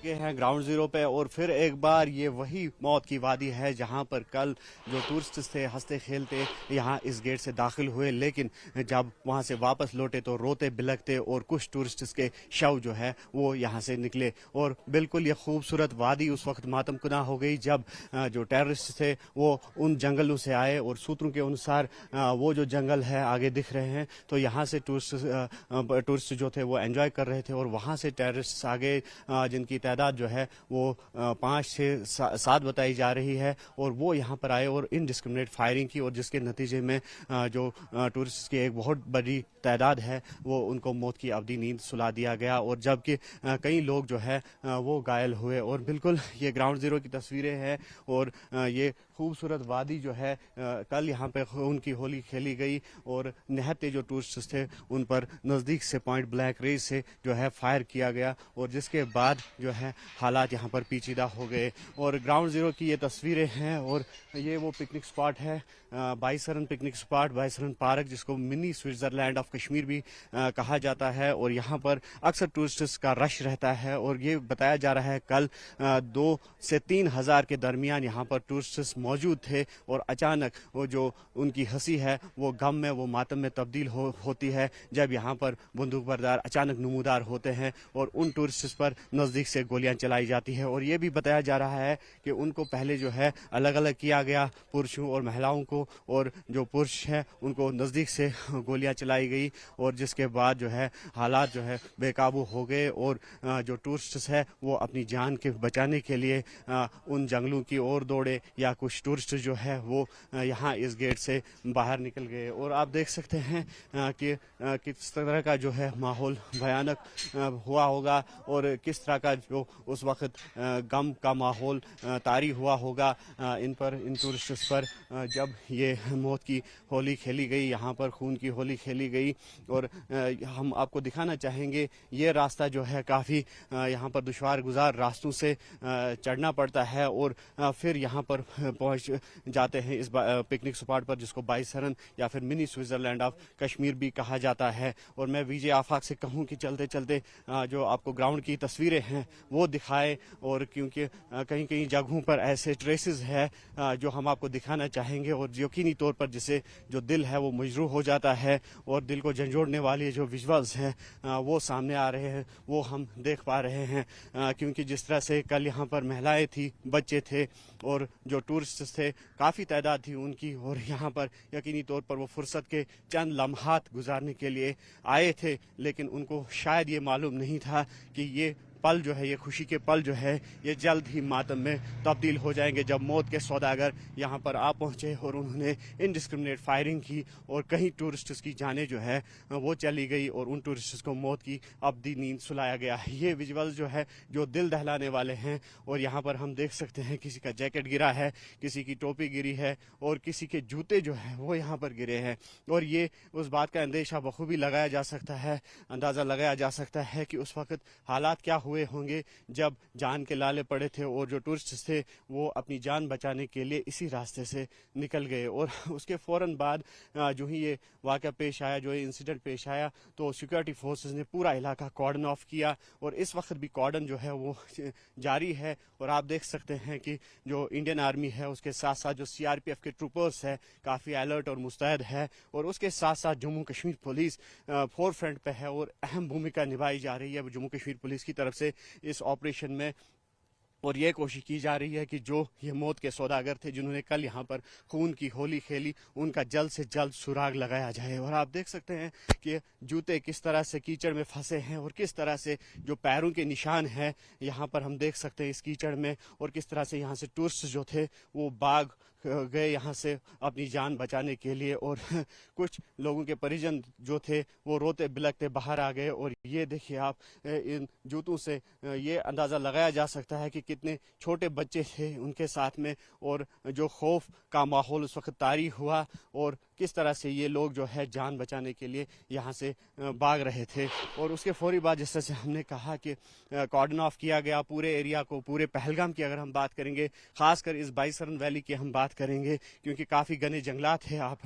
चुके हैं ground zero पे और फिर एक बार ये वही मौत की वादी है जहां पर कल जो टूरिस्ट थे हंसते खेलते यहां इस गेट से दाखिल हुए, लेकिन जब वहां से वापस लौटे तो रोते बिलखते और कुछ टूरिस्ट के शव जो है वो यहां से निकले। और बिल्कुल ये खूबसूरत वादी उस वक्त मातमकुना हो गई जब जो टेररिस्ट थे वो उन जंगलों से आए और सूत्रों के अनुसार वो जो जंगल है आगे दिख रहे हैं तो यहाँ से टूरिस्ट जो थे वो एंजॉय कर रहे थे और वहाँ से टेररिस्ट आगे जिनकी तादाद जो है वो 5 से 7 बताई जा रही है और वो यहाँ पर आए और इनडिस्क्रिमिनेट फायरिंग की और जिसके नतीजे में जो टूरिस्ट की एक बहुत बड़ी तादाद है वो उनको मौत की अवधि नींद सुला दिया गया और जबकि कई लोग जो है वो घायल हुए। और बिल्कुल ये ग्राउंड जीरो की तस्वीरें हैं और ये खूबसूरत वादी जो है कल यहाँ पे उनकी होली खेली गई और निहत्ते जो टूरिस्ट थे उन पर नज़दीक से पॉइंट ब्लैंक रेंज से जो है फायर किया गया और जिसके बाद जो है हालात यहाँ पर पेचीदा हो गए। और ग्राउंड जीरो की ये तस्वीरें हैं और ये वो पिकनिक स्पॉट है बाईसरन पिकनिक स्पॉट, बाईसरन पार्क, जिसको मिनी स्विट्जरलैंड ऑफ कश्मीर भी कहा जाता है और यहाँ पर अक्सर टूरिस्ट्स का रश रहता है और ये बताया जा रहा है कल 2 से 3 हज़ार के दरमियान यहाँ पर टूरिस्ट्स मौजूद थे और अचानक वो जो उनकी हंसी है वो गम में वो मातम में तब्दील होती है जब यहाँ पर बंदूक बरदार अचानक नमूदार होते हैं और उन टूरिस्ट्स पर नज़दीक से गोलियां चलाई जाती है। और ये भी बताया जा रहा है कि उनको पहले जो है अलग अलग किया गया पुरुषों और महिलाओं को और जो पुरुष हैं उनको नज़दीक से गोलियां चलाई गई और जिसके बाद जो है हालात जो है बेकाबू हो गए और जो टूरिस्ट्स है वो अपनी जान के बचाने के लिए उन जंगलों की ओर दौड़े या कुछ टूरिस्ट जो है वो यहाँ इस गेट से बाहर निकल गए। और आप देख सकते हैं कि किस तरह का जो है माहौल भयानक हुआ होगा और किस तरह का जो उस वक्त गम का माहौल तारी हुआ होगा इन टूरिस्ट्स पर जब ये मौत की होली खेली गई, यहाँ पर खून की होली खेली गई। और हम आपको दिखाना चाहेंगे ये रास्ता जो है काफ़ी यहाँ पर दुश्वार गुजार रास्तों से चढ़ना पड़ता है और फिर यहाँ पर पहुँच जाते हैं इस पिकनिक स्पॉट पर जिसको बाईसरन या फिर मिनी स्विट्जरलैंड ऑफ कश्मीर भी कहा जाता है। और मैं विजय आफाक से कहूँ कि चलते चलते जो आपको ग्राउंड की तस्वीरें हैं वो दिखाए और क्योंकि कहीं कहीं जगहों पर ऐसे ट्रेसेस है जो हम आपको दिखाना चाहेंगे और यकीनी तौर पर जिसे जो दिल है वो मजरूह हो जाता है और दिल को झंझोड़ने वाली जो विजुअल्स हैं वो सामने आ रहे हैं वो हम देख पा रहे हैं क्योंकि जिस तरह से कल यहाँ पर महिलाएं थी, बच्चे थे और जो टूरिस्ट थे काफ़ी तादाद थी उनकी और यहाँ पर यकीनी तौर पर वो फुर्सत के चंद लम्हात गुजारने के लिए आए थे, लेकिन उनको शायद ये मालूम नहीं था कि ये पल जो है, ये खुशी के पल जो है ये जल्द ही मातम में तब्दील हो जाएंगे जब मौत के सौदागर यहाँ पर आ पहुँचे और उन्होंने इनडिस्क्रिमिनेट फायरिंग की और कहीं टूरिस्ट्स की जानें जो है वो चली गई और उन टूरिस्ट्स को मौत की अवधि नींद सुलाया गया। ये विजुअल्स जो है जो दिल दहलाने वाले हैं और यहाँ पर हम देख सकते हैं किसी का जैकेट गिरा है, किसी की टोपी गिरी है और किसी के जूते जो है वो यहाँ पर गिरे हैं। और ये उस बात का अंदेशा बखूबी लगाया जा सकता है, अंदाज़ा लगाया जा सकता है कि उस वक्त हालात क्या हुए होंगे जब जान के लाले पड़े थे और जो टूरिस्ट थे वो अपनी जान बचाने के लिए इसी रास्ते से निकल गए। और उसके फ़ौरन बाद जो ही ये वाक़या पेश आया, जो ये इंसिडेंट पेश आया, तो सिक्योरिटी फोर्सेस ने पूरा इलाका कॉर्डन ऑफ किया और इस वक्त भी कॉर्डन जो है वो जारी है। और आप देख सकते हैं कि जो इंडियन आर्मी है उसके साथ साथ जो CRPF के ट्रूपर्स है काफ़ी अलर्ट और मुस्तैद है और उसके साथ साथ Jammu Kashmir police four front पे है और अहम भूमिका निभाई जा रही है जम्मू कश्मीर पुलिस की तरफ से इस ऑपरेशन में। और ये कोशिश की जा रही है कि जो ये मौत के सौदागर थे जिन्होंने कल यहाँ पर खून की होली खेली उनका जल्द से जल्द सुराग लगाया जाए। और आप देख सकते हैं कि जूते किस तरह से कीचड़ में फंसे हैं और किस तरह से जो पैरों के निशान हैं यहाँ पर हम देख सकते हैं इस कीचड़ में और किस तरह से यहाँ से टूरिस्ट जो थे वो भाग गए यहाँ से अपनी जान बचाने के लिए। और कुछ लोगों के परिजन जो थे वो रोते बिलखते बाहर आ गए। और ये देखिए आप इन जूतों से ये अंदाज़ा लगाया जा सकता है कि कितने छोटे बच्चे थे उनके साथ में और जो खौफ का माहौल उस वक्त तारी हुआ और किस तरह से ये लोग जो है जान बचाने के लिए यहाँ से भाग रहे थे। और उसके फौरी बाद जिस तरह से हमने कहा कि कॉर्डन ऑफ किया गया पूरे एरिया को, पूरे पहलगाम की अगर हम बात करेंगे, खासकर इस बाइसरन वैली की हम बात करेंगे, क्योंकि काफ़ी घने जंगलात हैं। आप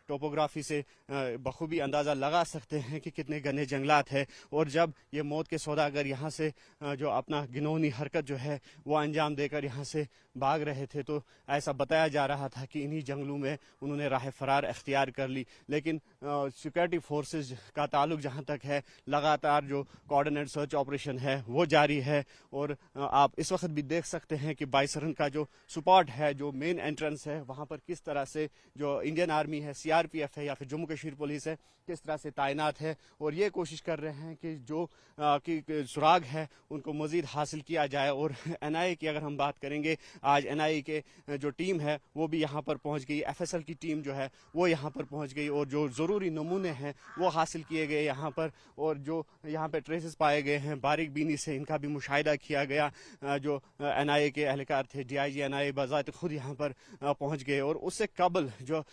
टोपोग्राफी से बखूबी अंदाज़ा लगा सकते हैं कि कितने घने जंगलात हैं। और जब ये मौत के सौदागर यहाँ से जो अपना घिनौनी हरकत जो है वो अंजाम देकर यहाँ से भाग रहे थे, तो ऐसा बताया जा रहा था कि इन्हीं जंगलों में उन्होंने राह फरार अख्तियार कर ली। लेकिन सिक्योरिटी फोर्सेज का ताल्लुक जहाँ तक है, लगातार जो कोऑर्डिनेट सर्च ऑपरेशन है वो जारी है। और आप इस वक्त भी देख सकते हैं कि बाइसरन का जो स्पॉट है, जो मेन एंट्रेंस है, वहाँ पर किस तरह से जो इंडियन आर्मी है, CRPF है या फिर जम्मू कश्मीर पुलिस है, किस तरह से तैनात है और ये कोशिश कर रहे हैं कि जो सुराग है उनको मजीद हासिल किया जाए। और NIA की अगर हम बात करेंगे, आज NIA के जो टीम है वो भी यहाँ पर पहुँच गई, FSL की टीम जो है वो यहाँ पर पहुँच गई और जो ज़रूरी नमूने हैं वो हासिल किए गए यहाँ पर। और जो यहाँ पे ट्रेसेस पाए गए हैं बारीक बीनी से, इनका भी मुशाहिदा किया गया। जो NIA के एहलकार थे, DIG NIA बाज़ात खुद यहाँ पर पहुँच गए। और उससे कबल जो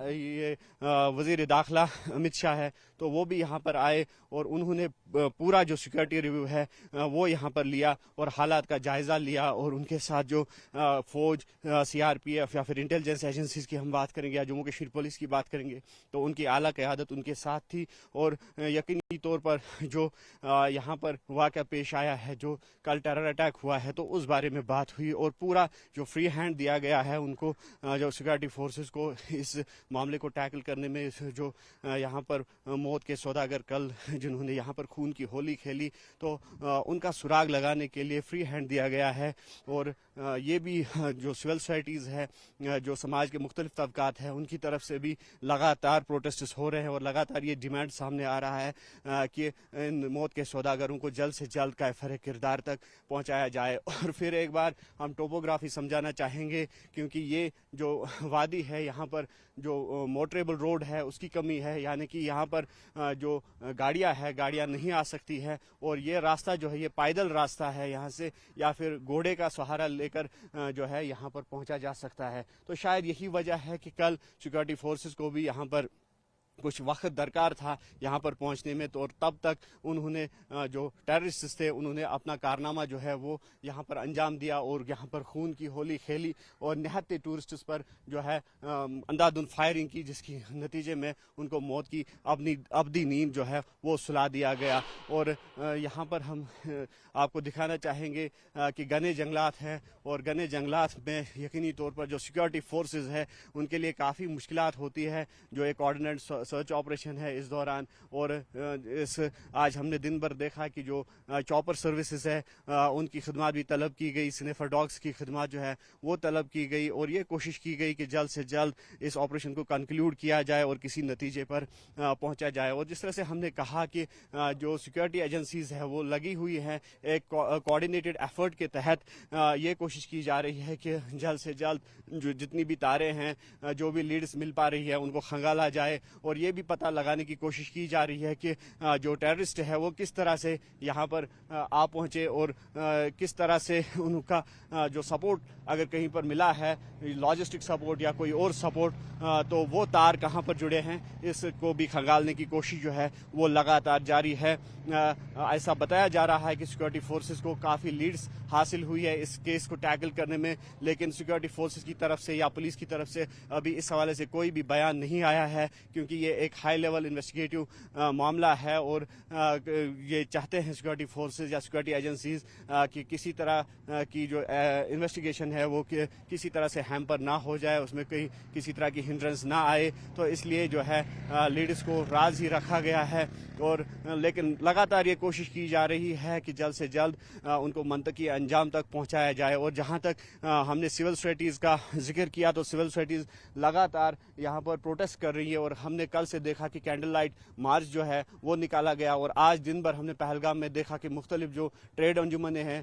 ये वज़ीर दाखिला अमित शाह है, तो वो भी यहाँ पर आए और उन्होंने पूरा जो सिक्योरिटी रिव्यू है वो यहाँ पर लिया और हालात का जायज़ा लिया। और उनके साथ जो फौज, CRPF या फिर इंटेलिजेंस एजेंसीज की हम बात करेंगे या जम्मू कश्मीर पुलिस की बात करेंगे, तो उनकी आला क़यादत उनके साथ थी। और यकीनी तौर पर जो यहाँ पर वाक़या पेश आया है, जो कल टेरर अटैक हुआ है, तो उस बारे में बात हुई और पूरा जो फ्री हैंड दिया गया है उनको, जो सिक्योरिटी फोर्सेस को इस मामले को टैकल करने में। जो यहाँ पर मौत के सौदागर कल जिन्होंने यहाँ पर खून की होली खेली, तो उनका सुराग लगाने के लिए फ्री हैंड दिया गया है। और ये भी जो सिविल सोसाइटीज़ है, जो समाज के मुख्तलिफ तबकात हैं, उनकी तरफ से भी लगातार प्रोटेस्ट्स हो रहे हैं और लगातार ये डिमांड सामने आ रहा है कि इन मौत के सौदागरों को जल्द से जल्द कायफर किरदार तक पहुँचाया जाए। और फिर एक बार हम टोपोग्राफी समझाना चाहेंगे, क्योंकि ये जो वादी है यहाँ पर जो मोटरेबल रोड है उसकी कमी है, यानी कि यहाँ पर जो गाड़ियाँ नहीं आ सकती है। और ये रास्ता जो है ये पैदल रास्ता है, यहाँ से या फिर घोड़े का सहारा लेकर जो है यहाँ पर पहुँचा जा सकता है। तो शायद यही वजह है कि कल सिक्योरिटी फोर्सेस को भी यहाँ पर कुछ वक्त दरकार था यहाँ पर पहुँचने में, तो और तब तक उन्होंने जो टेररिस्ट थे उन्होंने अपना कारनामा जो है वो यहाँ पर अंजाम दिया और यहाँ पर खून की होली खेली और निहत्ते टूरिस्ट्स पर जो है अंधाधुंध फायरिंग की, जिसकी नतीजे में उनको मौत की अबदी नींद जो है वो सुला दिया गया। और यहाँ पर हम आपको दिखाना चाहेंगे कि घने जंगलात हैं और घने जंगलात में यकीनी तौर पर जो सिक्योरिटी फोर्सेस है उनके लिए काफ़ी मुश्किलात होती है। जो एक कोऑर्डिनेट सर्च ऑपरेशन है इस दौरान, और आज हमने दिन भर देखा कि जो चॉपर सर्विसेज है उनकी खिदमत भी तलब की गई, स्निफर डॉग्स की खिदमत जो है वो तलब की गई और ये कोशिश की गई कि जल्द से जल्द इस ऑपरेशन को कंक्लूड किया जाए और किसी नतीजे पर पहुंचा जाए। और जिस तरह से हमने कहा कि जो सिक्योरिटी एजेंसीज है वो लगी हुई हैं, एक कोऑर्डिनेटेड एफर्ट के तहत ये कोशिश की जा रही है कि जल्द से जल्द जो जितनी भी तारें हैं, जो भी लीड्स मिल पा रही है, उनको खंगाला जाए। और ये भी पता लगाने की कोशिश की जा रही है कि जो टेररिस्ट है वो किस तरह से यहाँ पर आ पहुँचे और किस तरह से उनका जो सपोर्ट अगर कहीं पर मिला है, लॉजिस्टिक सपोर्ट या कोई और सपोर्ट, तो वो तार कहाँ पर जुड़े हैं, इसको भी खंगालने की कोशिश जो है वो लगातार जारी है। ऐसा बताया जा रहा है कि सिक्योरिटी फोर्सेस को काफ़ी लीड्स हासिल हुई है इस केस को टैकल करने में, लेकिन सिक्योरिटी फोर्सेस की तरफ से या पुलिस की तरफ से अभी इस हवाले से कोई भी बयान नहीं आया है, क्योंकि ये एक हाई लेवल इन्वेस्टिगेटिव मामला है और ये चाहते हैं सिक्योरिटी फोर्सेस या सिक्योरिटी एजेंसीज कि किसी तरह की जो इन्वेस्टिगेशन है वो किसी तरह से हैम्पर ना हो जाए, उसमें किसी तरह की हिंड्रेंस ना आए। तो इसलिए जो है लीड्स को राज ही रखा गया है। और लेकिन लगातार ये कोशिश की जा रही है कि जल्द से जल्द उनको मंतकी अंजाम तक पहुंचाया जाए। और जहां तक हमने सिविल सोसाइटीज़ का जिक्र किया, तो सिविल सोसाइटीज़ लगातार यहाँ पर प्रोटेस्ट कर रही है और हमने کل سے دیکھا کہ کینڈل لائٹ مارچ جو ہے وہ نکالا گیا، اور آج دن بھر ہم نے پہلگام میں دیکھا کہ مختلف جو ٹریڈ انجمنیں ہیں،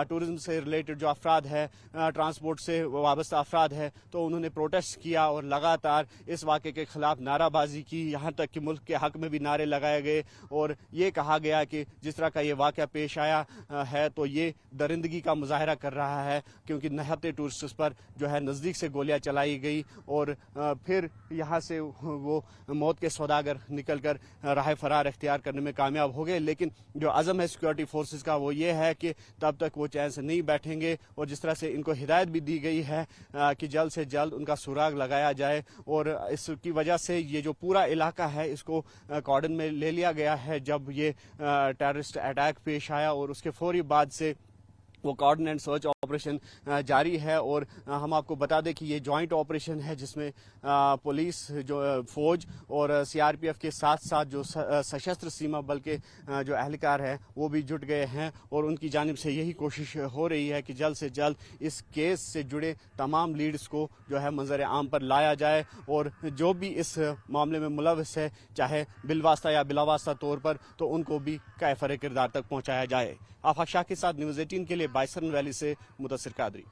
ٹورزم سے ریلیٹڈ جو افراد ہے، ٹرانسپورٹ سے وابستہ افراد ہے، تو انہوں نے پروٹیسٹ کیا اور لگاتار اس واقعے کے خلاف نعرہ بازی کی، یہاں تک کہ ملک کے حق میں بھی نعرے لگائے گئے اور یہ کہا گیا کہ جس طرح کا یہ واقعہ پیش آیا ہے تو یہ درندگی کا مظاہرہ کر رہا ہے، کیونکہ نہتے ٹورسٹس پر جو ہے نزدیک سے گولیاں چلائی گئی اور پھر یہاں سے وہ موت کے سوداگر نکل کر راہ فرار اختیار کرنے میں کامیاب ہو گئے۔ لیکن جو عزم ہے سیکورٹی فورسز کا وہ یہ ہے کہ تب تک وہ چین سے نہیں بیٹھیں گے، اور جس طرح سے ان کو ہدایت بھی دی گئی ہے کہ جلد سے جلد ان کا سراغ لگایا جائے، اور اس کی وجہ سے یہ جو پورا علاقہ ہے اس کو کارڈن میں لے لیا گیا ہے جب یہ ٹیررسٹ اٹیک پیش آیا، اور اس کے فوری بعد سے وہ کارڈن اینڈ سرچ آپریشن جاری ہے۔ اور ہم آپ کو بتا دیں کہ یہ جوائنٹ آپریشن ہے جس میں پولیس، جو فوج اور سی آر پی ایف کے ساتھ ساتھ جو سشستر سیما بل کے جو اہلکار ہیں وہ بھی جٹ گئے ہیں، اور ان کی جانب سے یہی کوشش ہو رہی ہے کہ جلد سے جلد اس کیس سے جڑے تمام لیڈز کو جو ہے منظر عام پر لایا جائے، اور جو بھی اس معاملے میں ملوث ہے چاہے بالواسطہ یا بلا واسطہ طور پر، تو ان کو بھی کیفر کردار تک پہنچایا جائے۔ آفاق شاہ کے ساتھ نیوز 18 کے لیے بائسن ویلی سے مدثر قادری۔